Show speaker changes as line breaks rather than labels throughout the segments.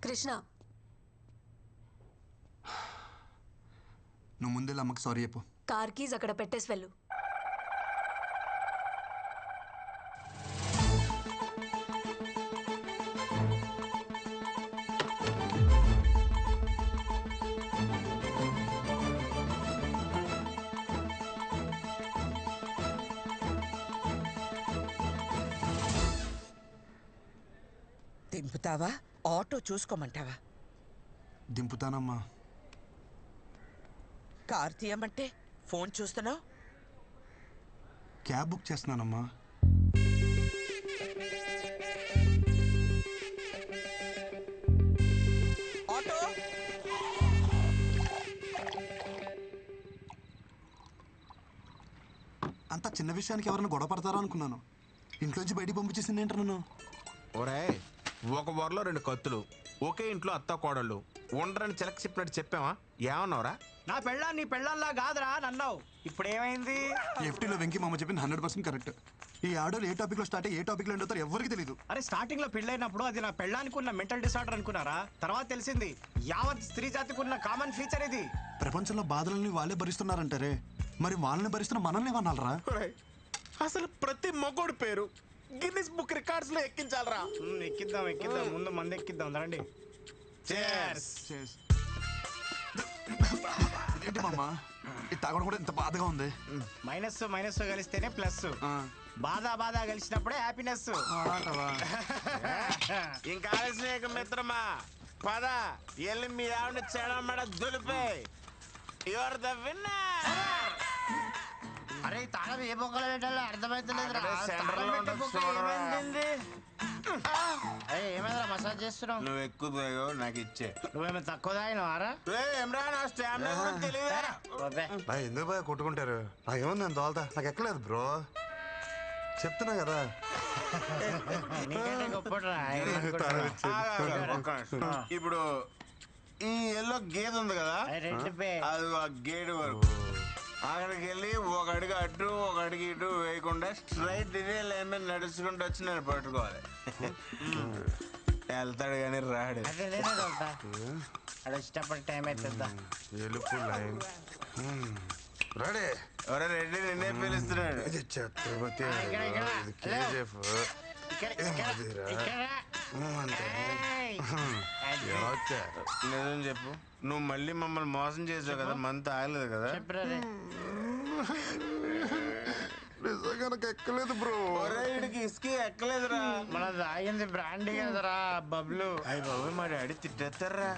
కృష్ణ,
నువ్వు ముందే అమ్మకి సారీ చెప్పు.
కార్ కీజ్ అక్కడ పెట్టేసి వెళ్ళు.
దింపుతావా? ఆటో చూసుకోమంటావా?
దింపుతానమ్మా.
కార్ తీయమంటే ఫోన్ చూస్తున్నావు.
క్యాబ్ బుక్ చేస్తున్నానమ్మా.
ఆటో
అంత చిన్న విషయానికి ఎవరైనా గొడవ పడతారా అనుకున్నాను. ఇంట్లోంచి బయటికి పంపించేసింది ఏంట నన్ను.
ఒరే, ఒక వరలో 2 కత్తులు, ఒకే ఇంట్లో అత్త కోడళ్ళు ఉండరని చిలక చెప్పినట్టు చెప్పావా? ఏమన్నావురా?
నా పెళ్ళాం నీ పెళ్ళంలా కాదురా నన్నావు. ఇప్పుడు ఏమైంది?
ఎఫ్టీలో వెంకీ మామ చెప్పింది 100% కరెక్ట్. ఈ ఆడోలు ఏ టాపిక్ లో స్టార్ట్ అయ్యి ఏ టాపిక్ లో ఎండవుతారు ఎవరికి తెలియదు.
అరే స్టార్టింగ్ లో పెళ్ళైనప్పుడు అది నా పెళ్ళానికి ఉన్న మెంటల్ డిసార్డర్ అనుకున్నారా? తర్వాత తెలిసింది యావత్ స్త్రీ జాతికి ఉన్న కామన్ ఫీచర్ ఇది.
ప్రపంచంలో బాధలని వాళ్ళే భరిస్తున్నారంటారే, మరి వాళ్ళని భరిస్తున్న మనల్ని ఏమన్నారా?
అసలు ప్రతి మగోడు పేరు గిన్నిస్ బుక్ రికార్డ్స్ లో ఎక్కించాలరా.
ఎక్కిద్దాం ఎక్కిద్దాం, ముందు మంది ఎక్కిద్దాం రండి.
Cheers.
ఏంటి మామ, ఇది తాగడం కూడా ఇంత బాధగా ఉంది.
మైనస్ మైనస్ కలిస్తేనే ప్లస్. బాధ బాధ కలిసినప్పుడే హ్యాపీనెస్.
ఇంకా ఆలస్యం మిత్రమా, పద ఎల్లి మీ ఆవిడ చెడమడ దులిపే. Your the winner.
అరే తాళం ఏ బొక్కలు పెట్టాలో అర్థమైతలేదు. ఏమైనా మసాజ్ చేస్తున్నావు?
నువ్వు ఎక్కువ నాకు ఇచ్చే.
నువ్వేమో తక్కువ తాగినవారా?
ఎందుకు బాగా కొట్టుకుంటారు? నాకేమో నేను దోల్తా, నాకు ఎక్కలేదు బ్రో, చెప్తున్నా కదా.
ఇప్పుడు ఈ ఎల్లో గేదె ఉంది కదా, అది ఆ గేడు వరకు అక్కడికి వెళ్ళి ఒక అడుగు అటు ఒక అడుగు ఇటు వేయకుండా స్ట్రైట్ ఇదే లైన్ మీద నడుచుకుంటూ వచ్చి నేను పట్టుకోవాలి. వెళ్తాడు కానీ రాడు.
ఇష్టపడి టైం అవుతుందా?
ఎలుపు లైన్ రెడీ.
ఎవరో రెడ్డి నిన్నే పిలుస్తున్నాడు.
ఇది ఛత్రపతి, ఇది కేజీఎఫ్. నిజం చెప్పు, నువ్వు మళ్ళీ మమ్మల్ని మోసం చేసావు కదా, మంత్ ఆగలేదు కదా? నిజంగా నాకు ఎక్కలేదు బ్రో.
వీడికి ఇసుక ఎక్కలేదురా.
మన తాగింది బ్రాండీ కదరా బబ్లు.
అయ్యి బాబు మా డాడీ తిట్టేస్తారా.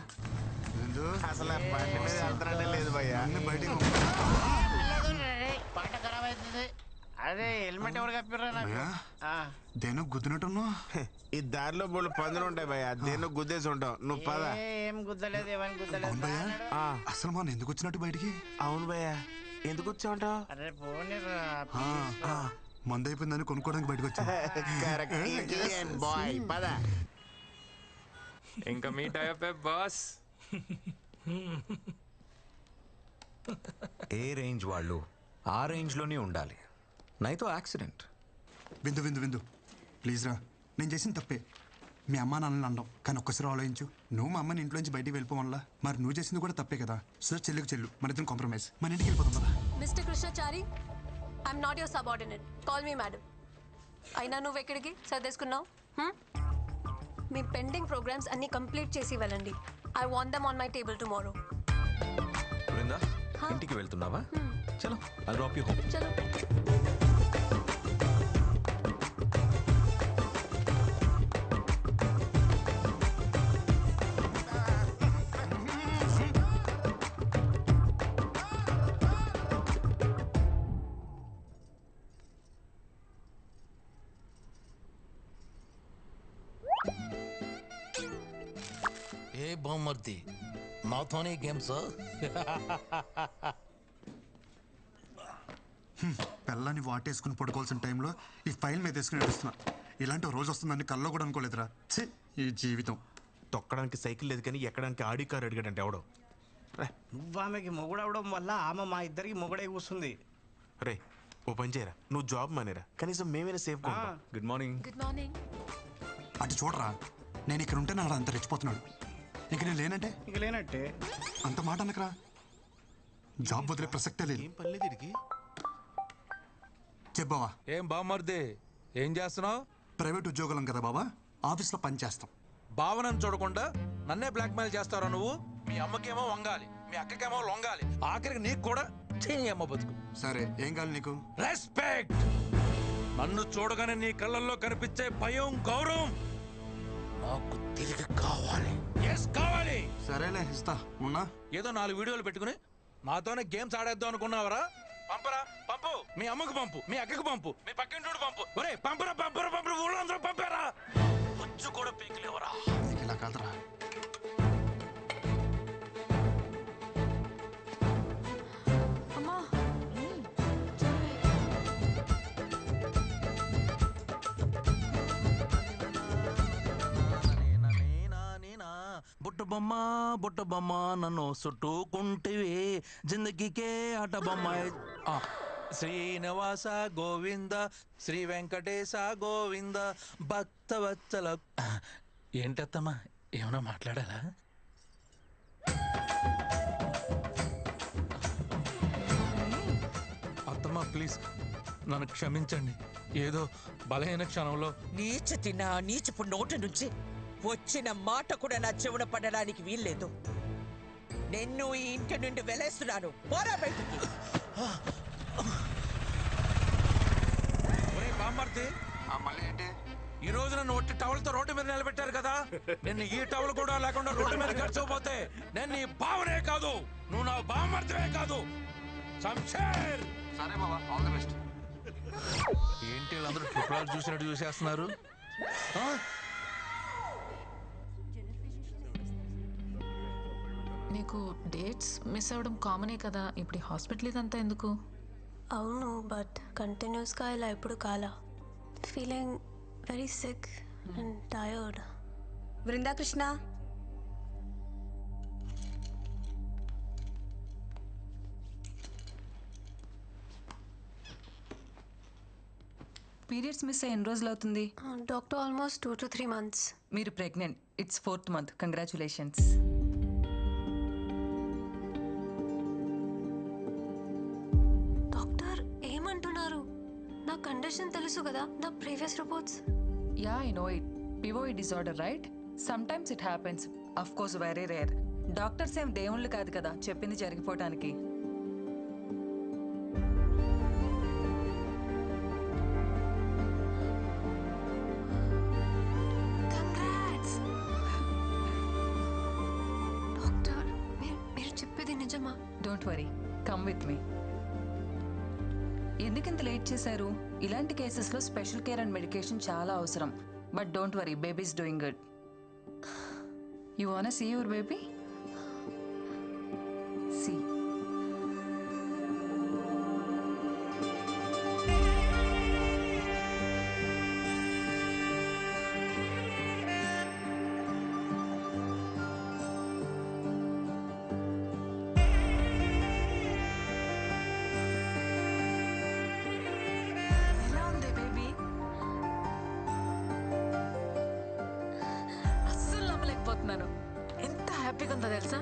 అసలు బండి మీద వెళ్తానంటే లేదు భయ్యా.
పాట ఖరాబ్ అవుతుంది. అదే హెల్మెట్ ఎవరు కప్పిర్రా నాకు?
దేనో గుద్దినట్టున్నావు.
ఈ దారిలో బోళ్ళు పందులు ఉంటాయి భయ్యా, దేనో గుద్దేసి ఉంటావు. నువ్వు పద.
ఏం గుద్దలేదు, ఏమని గుద్దలేదు.
అసలు మనం ఎందుకు వచ్చినట్టు బయటికి?
అవును భయ్యా, ఎందుకు వచ్చావుంటావు?
అరే పోనీరా,
మందు అయిపోయిందని కొనుక్కోవడానికి బయటకు వచ్చా.
బాయ్ పద.
ఇంకా మీట్ అయ్యే బాస్.
ఏ రేంజ్ వాళ్ళు ఆ రేంజ్లోనే ఉండాలి, నైతో యాక్సిడెంట్.
విందు విందు విందు ప్లీజ్ రా, నేను చేసిన తప్పే. మీ అమ్మ నాన్నని అనడం, కానీ ఒక్కసారి ఆలోచించు. నువ్వు మా అమ్మని ఇంట్లోంచి బయటికి వెళ్ళిపోవాలా, మరి నువ్వు చేసింది కూడా తప్పే కదా. సో చెల్లికి చెల్లు, మన ఇద్దరం కాంప్రమైజ్, మన ఇంటికి వెళ్ళిపోతాం కదా.
Mister Krishnachari, I'm not your subordinate, call me madam. అయినా నువ్వు ఎక్కడికి సర్దేసుకున్నావు? మీ పెండింగ్ ప్రోగ్రామ్స్ అన్ని కంప్లీట్ చేసి వెళ్ళండి. I want them on my table tomorrow.
Brinda, ఇంటికి వెళ్తున్నావా? చలో, ఐల్ డ్రాప్ యూ హోమ్.
చలో.
ఏ బామ్మర్ది, నాతోనే గేమ్స్?
పిల్లని వాటేసుకుని పడుకోవాల్సిన టైంలో ఈ ఫైల్ మీద వేసుకుని నడుస్తున్నా. ఇలాంటి రోజు వస్తుందని కల్లో కూడా అనుకోలేదురా. ఛీ, ఈ జీవితం.
తొక్కడానికి సైకిల్ లేదు కానీ ఎక్కడానికి ఆడి కారు అడిగాడంటే ఎవడో.
నువ్వు ఆమెకి మొగుడవడం వల్ల ఆమె మా ఇద్దరికి మొగుడే కూస్తుంది.
రే ఓ పని చేయరా, నువ్వు జాబ్ మానేరా, కనీసం మేమైనా safe.
Good morning.
Good morning.
అటు చూడరా, నేను ఇక్కడ ఉంటే నాడు అంత రెచ్చిపోతున్నాడు. ఇంక నేను లేనంటే
ఇక లేనట్టే.
అంత మాట అనకరా. జాబ్ వదిలే ప్రసక్తే లేదు.
ఏం పర్లేదు వీడికి.
చెప్పావా?
ఏం బామ్మర్ది ఏం చేస్తున్నావు?
ప్రైవేట్ ఉద్యోగులం కదా బావా, ఆఫీస్లో పని చేస్తాం.
భావనను చూడకుండా నన్నే బ్లాక్మెయిల్ చేస్తారా నువ్వు? మీ అమ్మకేమో వంగాలి, మీ అక్కకేమో లొంగాలి, ఆఖరికి నీకు కూడా చెయ్యమ్మ బతుకు.
సరే ఏం కావాలి నీకు?
రెస్పెక్ట్. నన్ను చూడగానే నీ కళ్ళల్లో కనిపించే భయం, గౌరవం నాకు తిరిగి కావాలి. ఎస్ కావాలి.
సరేలే ఇస్తా. ఉన్నా
ఏదో 4 వీడియోలు పెట్టుకుని నాతోనే గేమ్స్ ఆడేద్దాం అనుకున్నావరా? పంపరా, పంపు. మీ అమ్మకు పంపు, మీ అక్కకు పంపు, మీ పక్కింటోడు పంపు. ఒరే పంపరా, పంపరా, పంపరా, ఊళ్ళో అందరూ పంపారా. వచ్చి కూడా పీకలేవరా.
ఇలా కాదురా.
అమ్మా
బుట్ట బొమ్మ నన్ను చుట్టుకుంటివి, జిందగీకే ఆట బొమ్మ. శ్రీనివాస గోవింద, శ్రీ వెంకటేశ గోవింద, భక్తవత్సల. ఏంటత్తమ్మా ఏమన్నా మాట్లాడాలా? అత్తమ్మా ప్లీజ్ నన్ను క్షమించండి. ఏదో బలహీన క్షణంలో
నీచపు నోటి నుంచి వచ్చిన మాట కూడా నా చెవున పడడానికి వీల్లేదు. నిన్ను ఈ ఇంటి నుండి వెలేస్తున్నాను. పోరా బయటికి.
బామ్మర్ది
మళ్ళీ ఏంటి?
ఈ రోజు నన్ను ఒట్టి టవల్తో రోడ్డు మీద నిలబెట్టారు కదా, నేను ఈ టవల్ కూడా లేకుండా రోడ్డు మీద గడిచిపోతే నేను నీ బావనే కాదు, నువ్వు నా బామ్మర్దివే కాదు. శంషేర్.
సరే బాబా, ఆల్ ది బెస్ట్.
ఏంటి వీళ్ళందరూ ట్రిపుల్ చూసినట్టు చూసేస్తున్నారు?
నీకు డేట్స్ మిస్ అవ్వడం కామనే కదా, ఇప్పుడు హాస్పిటల్ ఇదంతా ఎందుకు?
అవును, బట్ కంటిన్యూస్గా ఇలా ఎప్పుడు కాలా. Feeling very sick and tired.
Brindakrishna,
periods miss అయ్యి ఎన్ని రోజులు అవుతుంది?
Doctor almost 2 to 3 months.
మీరు pregnant. It's 4th month. Congratulations.
Doctor ఏమంటున్నారు? నా కండిషన్ తెలుసు కదా, the previous reports.
Yeah I know it. పివోయిడ్ disorder right? Sometimes it happens. Of course very rare. Doctors ఏం దేవుళ్ళు కాదు కదా చెప్పింది జరిగిపోవటానికి.
డాక్టర్ మీరు చెప్పేది నిజమా?
Don't worry, come with me. ఎందుకింత లేట్ చేశారు? ఇలాంటి కేసెస్లో స్పెషల్ కేర్ అండ్ మెడికేషన్ చాలా అవసరం. But don't worry, baby is doing good. You want see your baby? See. ఎలా ఉంది బేబీ? అస్సలు నమ్మలేకపోతున్నాను. ఎంత హ్యాపీగా ఉందో తెలుసా?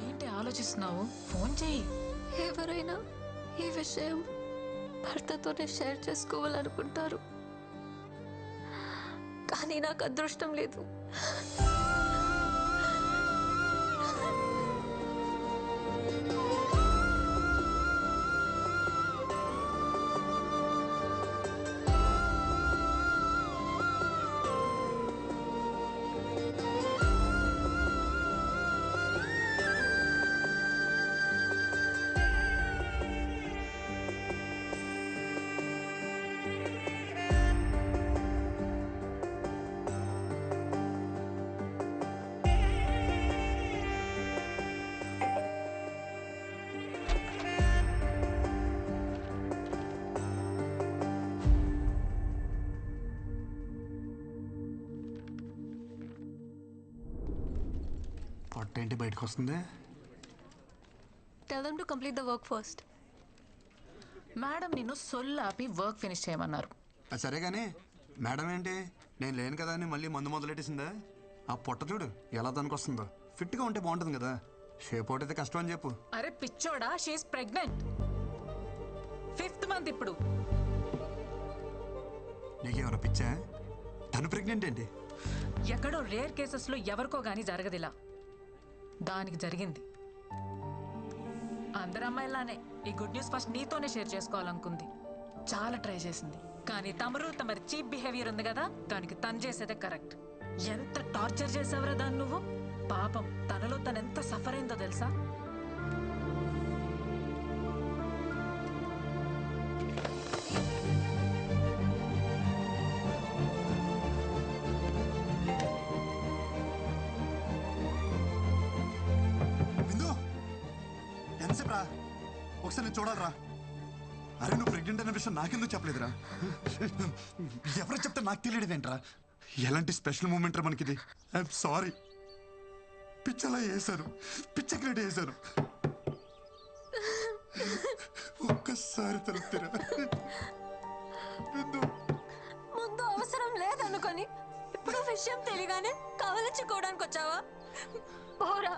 ఏంటి ఆలోచిస్తున్నావు? ఫోన్ చెయ్యి.
ఎవరైనా ఈ విషయం భర్తతోనే షేర్ చేసుకోవాలనుకుంటారు, కానీ నాకు అదృష్టం లేదు.
పొట్ట ఏంటి బయటకు వస్తుంది?
Tell them to complete the work first.
Madam నిన్ను సొల్లాపి వర్క్ ఫినిష్ చేయమన్నారు.
అది సరే కానీ మేడం ఏంటి నేను లేను కదా అని మళ్ళీ మందు మొదలెట్టేసిందా? ఆ పొట్ట చూడు ఎలా దానికి వస్తుందో. ఫిట్గా ఉంటే బాగుంటుంది కదా. షేప్ అవుట్ అయితే కష్టం అని చెప్పు.
అరే పిచ్చోడా, షీఈస్ ప్రెగ్నెంట్. 5th మంత్ ఇప్పుడు.
నీకేమైనా పిచ్చా? తను ప్రెగ్నెంట్ ఏంటి?
ఎక్కడో రేర్ కేసెస్లో ఎవరికో గానీ జరగదిలా. దానికి జరిగింది. అందరు అమ్మాయిలానే ఈ గుడ్ న్యూస్ ఫస్ట్ నీతోనే షేర్ చేసుకోవాలనుకుంది. చాలా ట్రై చేసింది, కానీ తమరి చీప్ బిహేవియర్ ఉంది కదా, దానికి తను చేసేదే కరెక్ట్. ఎంత టార్చర్ చేసావురా దాన్ని నువ్వు. పాపం తనలో తను ఎంత సఫర్ అయిందో తెలుసా?
బిందు ఎంతసేపు రా, ఒకసారి నేను చూడాలరా. అరే నువ్వు ప్రెగ్నెంట్ అనే విషయం నాకెందుకు చెప్పలేదురా? ఎవరు చెప్తే నాకు తెలియదేంట్రా? ఎలాంటి స్పెషల్ మూమెంట్ రా మనకిది. I'm sorry. పిచ్చలా వేశారు, పిచ్చ క్రియేట్ చేశారు. ఒక్కసారి తలుపుతారా బిందు?
ముందు అవసరం లేదనుకొని ఇప్పుడు విషయం తెలియగానే కవలించుకోవడానికి వచ్చావా? పోరా,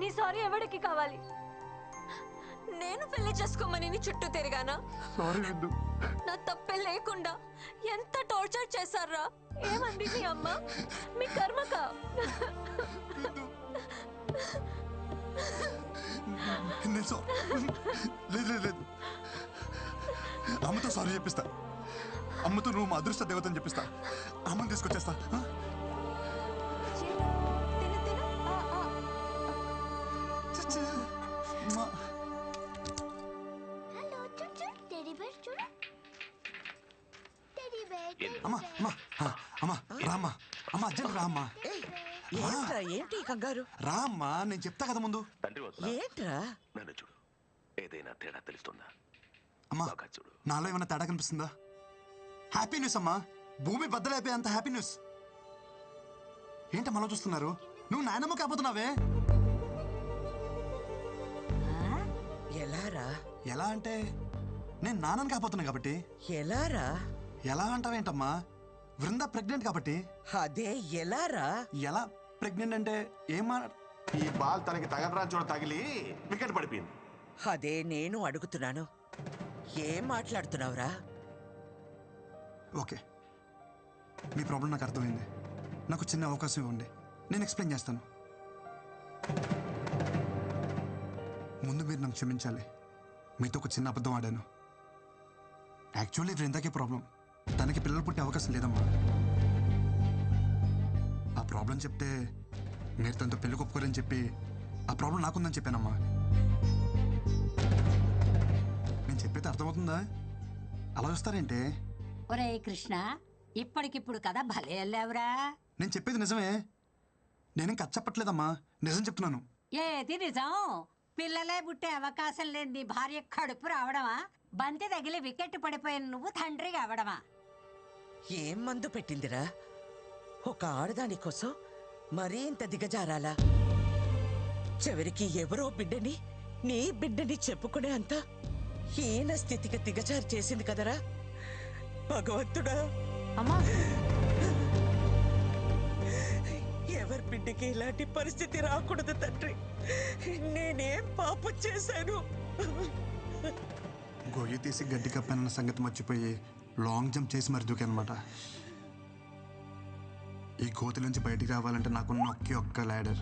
నీ సారీ ఎవరికి కావాలి? నేను పెళ్లి చేసుకోమని నీ చుట్టూ తిరిగానా?
సారీ బిందు.
నా తప్పే లేకుండా ఎంత టార్చర్ చేశారా? ఏమంది మీ అమ్మ? మీ కర్మక.
లేదు లేదు లేదు, అమ్మతో సారీ చెప్పిస్తా. అమ్మతో నువ్వు మా అదృష్ట దేవతని చెప్పిస్తా. అమ్మని తీసుకొచ్చేస్తా. అమ్మా అమ్మా అమ్మా రామ్మా, అమ్మా అర్జెంట్ రామ్మా.
ఏంట్రా, ఏంటి కంగారు?
రామ్మా, నేను చెప్తా కదా ముందు.
ఏంట్రా?
నన్ను చూడు, ఏదైనా తేడా తెలుస్తుందా?
అమ్మా
చూడు,
నాలో ఏమైనా తేడా కనిపిస్తుందా? హ్యాపీ న్యూస్ అమ్మా, భూమి బద్దలైపోయే అంత హ్యాపీ న్యూస్. ఏంటమ్మా అలా చూస్తున్నారు? నువ్వు నాయనమ్మ కాబోతున్నావే.
ఎలారా?
ఎలా అంటే నేను నాన్నని కాబోతున్నా కాబట్టి.
ఎలారా?
ఎలా అంటావేంటమ్మా? వృంద ప్రెగ్నెంట్ కాబట్టి.
అదే ఎలారా?
ఎలా ప్రెగ్నెంట్ అంటే ఏమా?
ఈ బాల్ తనకి తగలరా చూడ తగిలి వికెట్ పడిపోయింది.
అదే నేను అడుగుతున్నాను, ఏం మాట్లాడుతున్నావురా?
ఓకే, మీ ప్రాబ్లం నాకు అర్థమైంది. నాకు చిన్న అవకాశం ఇవ్వండి, నేను ఎక్స్ప్లెయిన్ చేస్తాను. ముందు మీరు నన్ను క్షమించాలి. మీతో ఒక చిన్న అబద్ధం ఆడాను. యాక్చువల్లీ వృందాకే ప్రాబ్లం. తనకి పిల్లలు పుట్టే అవకాశం లేదమ్మా. ఆ ప్రాబ్లం చెప్తే మీరు తనతో పెళ్లి ఒప్పుకోరని చెప్పి ఆ ప్రాబ్లం నాకుందని చెప్పానమ్మా. నేను చెప్పేది అర్థమవుతుందా? అలా చూస్తారేంటే?
ఒరే కృష్ణ, ఇప్పటికిప్పుడు కదా భలే వెళ్ళావురా.
నేను చెప్పేది నిజమే, నేనేం కథ చెప్పట్లేదమ్మా, నిజం చెప్తున్నాను.
ఏది నిజం? పిల్లలే పుట్టే అవకాశం లేని నీ భార్య కడుపు రావడమా? బంతి తగిలి వికెట్ పడిపోయిన నువ్వు తండ్రి కావడమా?
ఏం మందు పెట్టిందిరా? ఒక ఆడదాని కోసం మరీ ఇంత దిగజారాలా? చివరికి ఎవరో బిడ్డని నీ బిడ్డని చెప్పుకునే అంత హీన స్థితికి దిగజారు చేసింది కదరా భగవంతుడా.
అమ్మా,
ఎవరి బిడ్డకి ఇలాంటి పరిస్థితి రాకూడదు తండ్రి. నేనేం పాపం చేశాను?
గొయ్యి తీసి గడ్డి కప్పానన్న సంగతి మర్చిపోయి లాంగ్ జంప్ చేసి మరి దూకనమాట. ఈ కోతి నుంచి బయటికి రావాలంటే నాకున్న ఒకే ఒక్క ల్యాడర్.